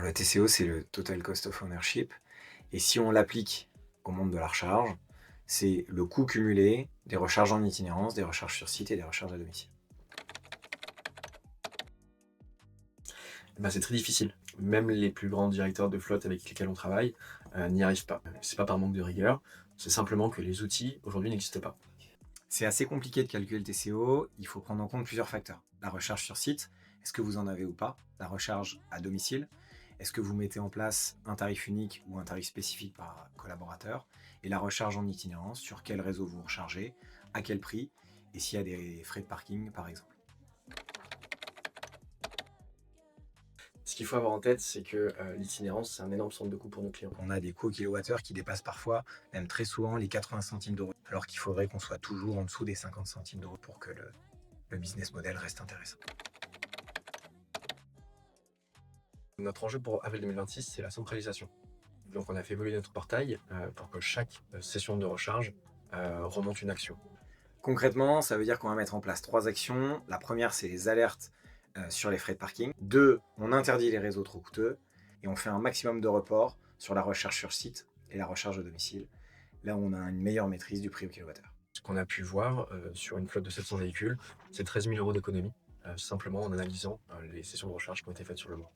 Le TCO, c'est le Total Cost of Ownership. Et si on l'applique au monde de la recharge, c'est le coût cumulé des recharges en itinérance, des recharges sur site et des recharges à domicile. C'est très difficile. Même les plus grands directeurs de flotte avec lesquels on travaille n'y arrivent pas. C'est pas par manque de rigueur, c'est simplement que les outils aujourd'hui n'existent pas. C'est assez compliqué de calculer le TCO, il faut prendre en compte plusieurs facteurs. La recharge sur site, est-ce que vous en avez ou pas? La recharge à domicile, est-ce que vous mettez en place un tarif unique ou un tarif spécifique par collaborateur? Et la recharge en itinérance, sur quel réseau vous rechargez, à quel prix, et s'il y a des frais de parking par exemple. Ce qu'il faut avoir en tête, c'est que l'itinérance, c'est un énorme centre de coût pour nos clients. On a des coûts au kilowattheure qui dépassent parfois, même très souvent, les 80 centimes d'euros, alors qu'il faudrait qu'on soit toujours en dessous des 50 centimes d'euros pour que le business model reste intéressant. Notre enjeu pour avril 2026, c'est la centralisation. Donc on a fait évoluer notre portail pour que chaque session de recharge remonte une action. Concrètement, ça veut dire qu'on va mettre en place 3 actions. La première, c'est les alertes sur les frais de parking. 2, on interdit les réseaux trop coûteux. Et on fait un maximum de reports sur la recharge sur site et la recharge à domicile, là où on a une meilleure maîtrise du prix au kilowattheure. Ce qu'on a pu voir sur une flotte de 700 véhicules, c'est 13 000 € d'économie, simplement en analysant les sessions de recharge qui ont été faites sur le mois.